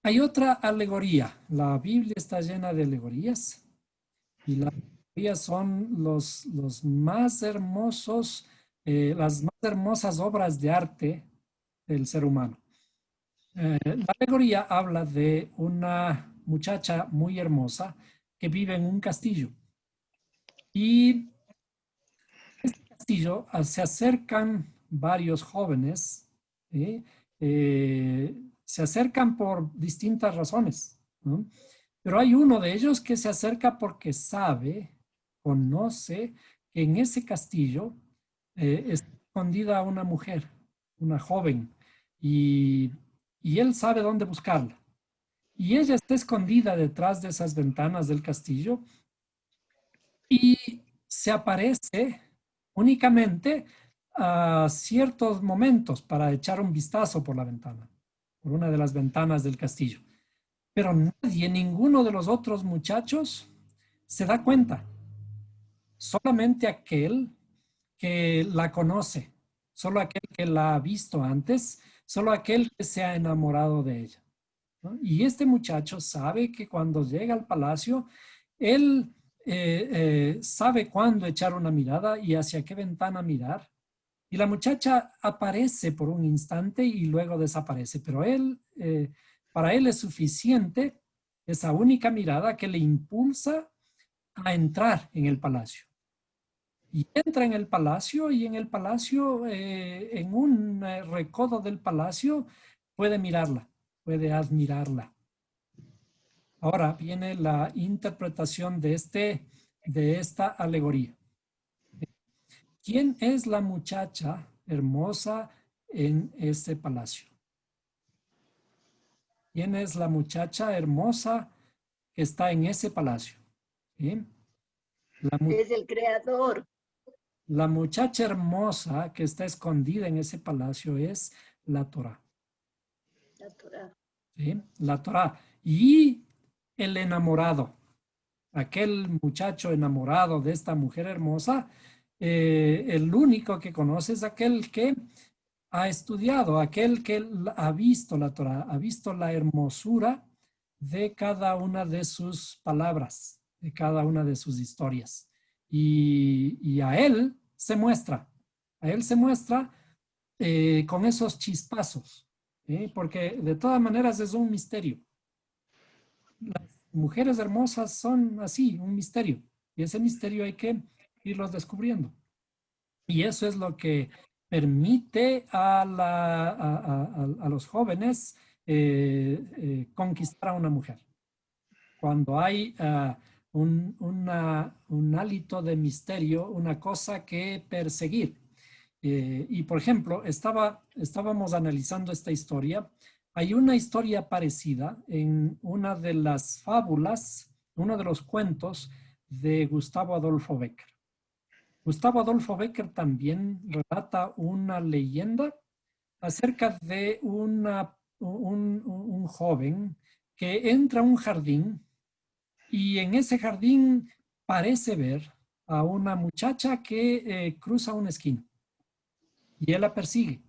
Hay otra alegoría. La Biblia está llena de alegorías y las alegorías son los más hermosos, las más hermosas obras de arte del ser humano. La alegoría habla de una muchacha muy hermosa que vive en un castillo y este castillo se acercan varios jóvenes, ¿sí? Se acercan por distintas razones, ¿no? Pero hay uno de ellos que se acerca porque sabe, conoce que en ese castillo está escondida una mujer, una joven, y, y él sabe dónde buscarla. Y ella está escondida detrás de esas ventanas del castillo y se aparece únicamente a ciertos momentos para echar un vistazo por la ventana, por una de las ventanas del castillo. Pero nadie, ninguno de los otros muchachos se da cuenta, solamente aquel que la conoce, solo aquel que la ha visto antes, solo aquel que se ha enamorado de ella, ¿no? Y este muchacho sabe que cuando llega al palacio, él sabe cuándo echar una mirada y hacia qué ventana mirar. Y la muchacha aparece por un instante y luego desaparece, pero para él es suficiente esa única mirada que le impulsa a entrar en el palacio. Y entra en el palacio y en el palacio, en un recodo del palacio, puede mirarla, puede admirarla. Ahora viene la interpretación de esta alegoría. ¿Quién es la muchacha hermosa en este palacio? ¿Quién es la muchacha hermosa que está en ese palacio? ¿Sí? La, Es el creador. la muchacha hermosa que está escondida en ese palacio es la Torá. La Torah. ¿Sí? La Torá. Y el enamorado, aquel muchacho enamorado de esta mujer hermosa, el único que conoce es aquel que ha estudiado, aquel que ha visto la Torah, ha visto la hermosura de cada una de sus palabras, de cada una de sus historias. Y a él se muestra con esos chispazos, ¿sí? Porque de todas maneras es un misterio. Las mujeres hermosas son así, un misterio. Y ese misterio hay que irlos descubriendo. Y eso es lo que permite a los jóvenes conquistar a una mujer. Cuando hay un hálito de misterio, una cosa que perseguir. Y por ejemplo, estábamos analizando esta historia. Hay una historia parecida en una de las fábulas, uno de los cuentos de Gustavo Adolfo Bécquer. Gustavo Adolfo Bécquer también relata una leyenda acerca de un joven que entra a un jardín y en ese jardín parece ver a una muchacha que cruza una esquina y él la persigue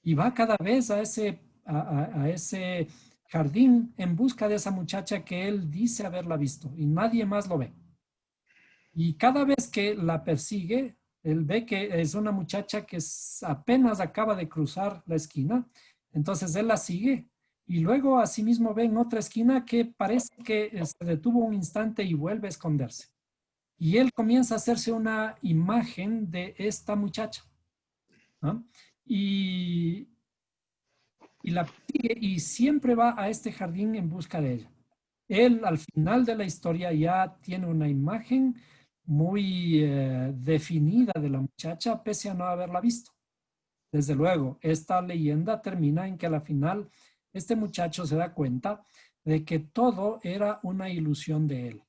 y va cada vez a ese jardín en busca de esa muchacha que él dice haberla visto y nadie más lo ve. Y cada vez que la persigue, él ve que es una muchacha que apenas acaba de cruzar la esquina, entonces él la sigue y luego asimismo ve en otra esquina que parece que se detuvo un instante y vuelve a esconderse. Y él comienza a hacerse una imagen de esta muchacha, ¿no? Y, y la persigue y siempre va a este jardín en busca de ella. Él al final de la historia ya tiene una imagen muy definida de la muchacha, pese a no haberla visto. Desde luego, esta leyenda termina en que a la final este muchacho se da cuenta de que todo era una ilusión de él.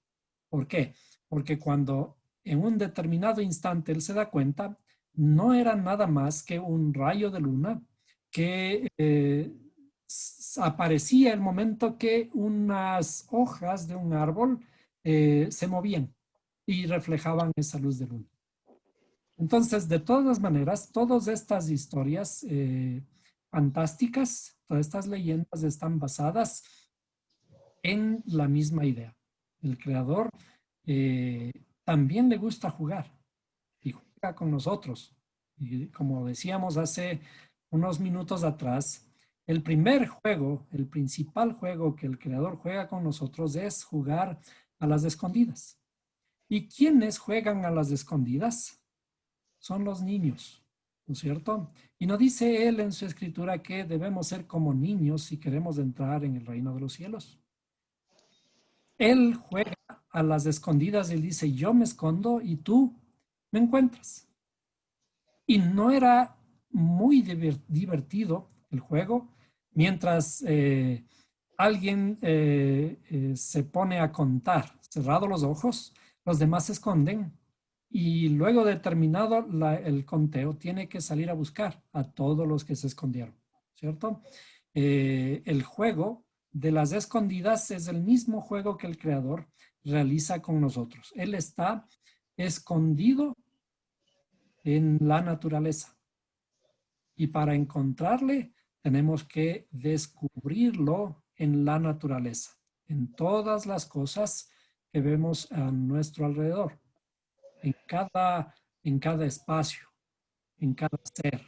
¿Por qué? Porque cuando en un determinado instante él se da cuenta, no era nada más que un rayo de luna que aparecía el momento que unas hojas de un árbol se movían y reflejaban esa luz de luna. Entonces, de todas maneras, todas estas historias fantásticas, todas estas leyendas están basadas en la misma idea. El creador también le gusta jugar y juega con nosotros. Y como decíamos hace unos minutos atrás, el primer juego, el principal juego que el creador juega con nosotros es jugar a las escondidas. ¿Y quiénes juegan a las escondidas? Son los niños, ¿no es cierto? Y no dice él en su escritura que debemos ser como niños si queremos entrar en el reino de los cielos. Él juega a las escondidas y él dice, yo me escondo y tú me encuentras. Y no era muy divertido el juego mientras alguien se pone a contar, cerrado los ojos, los demás se esconden y luego de terminado el conteo tiene que salir a buscar a todos los que se escondieron, ¿cierto? El juego de las escondidas es el mismo juego que el creador realiza con nosotros. Él está escondido en la naturaleza. Y para encontrarle, tenemos que descubrirlo en la naturaleza, en todas las cosas que vemos a nuestro alrededor, en cada espacio, en cada ser,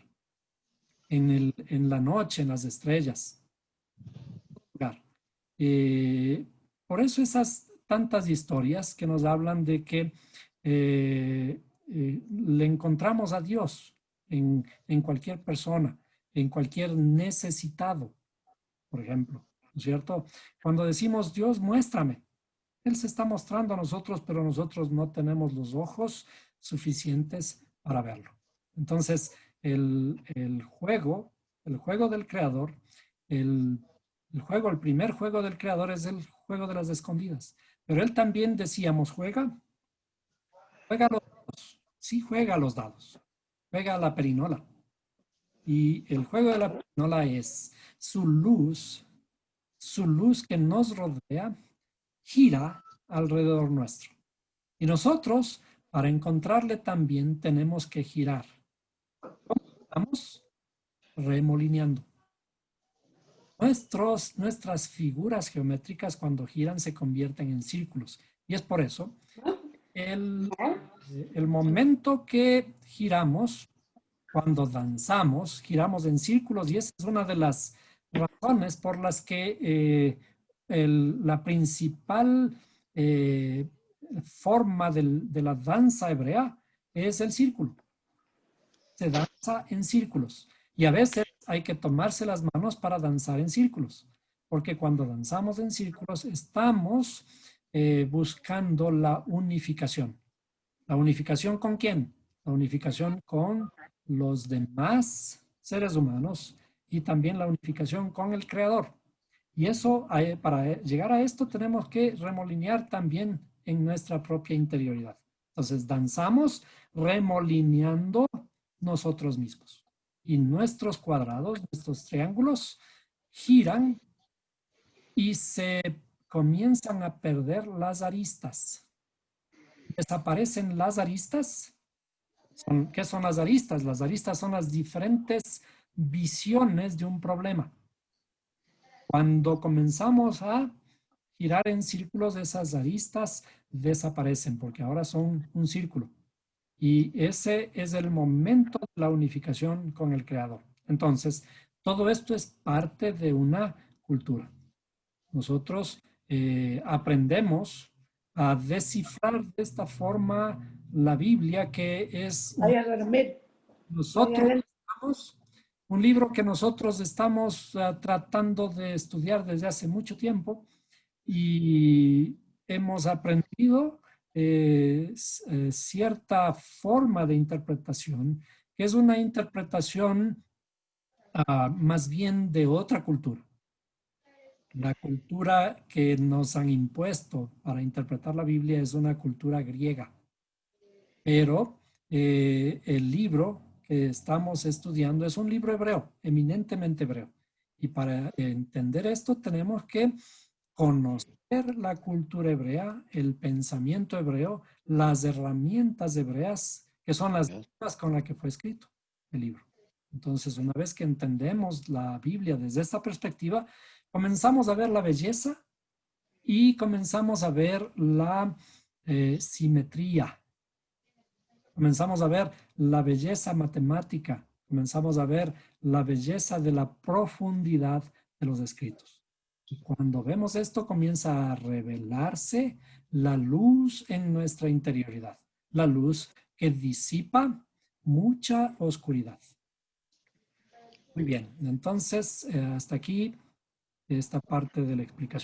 en la noche, en las estrellas. Eh, por eso esas tantas historias que nos hablan de que le encontramos a Dios en cualquier persona, en cualquier necesitado, por ejemplo, ¿no es cierto? Cuando decimos Dios, muéstrame, Él se está mostrando a nosotros, pero nosotros no tenemos los ojos suficientes para verlo. Entonces, el juego del creador, el el primer juego del creador es el juego de las escondidas. Pero él también decíamos, juega los dados. Sí juega los dados. Juega a la perinola. Y el juego de la perinola es su luz que nos rodea, gira alrededor nuestro. Y nosotros, para encontrarle también, tenemos que girar. Estamos remolineando. Nuestras figuras geométricas cuando giran se convierten en círculos. Y es por eso el momento que giramos, cuando danzamos, giramos en círculos y esa es una de las razones por las que la principal forma de la danza hebrea es el círculo. Se danza en círculos. Y a veces hay que tomarse las manos para danzar en círculos, porque cuando danzamos en círculos estamos buscando la unificación. ¿La unificación con quién? La unificación con los demás seres humanos y también la unificación con el Creador. Y eso, para llegar a esto, tenemos que remolinear también en nuestra propia interioridad. Entonces, danzamos remolineando nosotros mismos. Y nuestros cuadrados, nuestros triángulos, giran y se comienzan a perder las aristas. Desaparecen las aristas. ¿Qué son las aristas? Las aristas son las diferentes visiones de un problema. Cuando comenzamos a girar en círculos, esas aristas desaparecen porque ahora son un círculo. Y ese es el momento de la unificación con el Creador. Entonces, todo esto es parte de una cultura. Nosotros aprendemos a descifrar de esta forma la Biblia, que es un libro que nosotros estamos tratando de estudiar desde hace mucho tiempo y hemos aprendido cierta forma de interpretación, que es una interpretación más bien de otra cultura. La cultura que nos han impuesto para interpretar la Biblia es una cultura griega, pero el libro que estamos estudiando es un libro hebreo, eminentemente hebreo. Y para entender esto tenemos que conocer la cultura hebrea, el pensamiento hebreo, las herramientas hebreas, que son las mismas con las que fue escrito el libro. Entonces, una vez que entendemos la Biblia desde esta perspectiva, comenzamos a ver la belleza y comenzamos a ver la simetría. Comenzamos a ver la belleza matemática. Comenzamos a ver la belleza de la profundidad de los escritos. Y cuando vemos esto, comienza a revelarse la luz en nuestra interioridad. La luz que disipa mucha oscuridad. Muy bien, entonces hasta aquí esta parte de la explicación.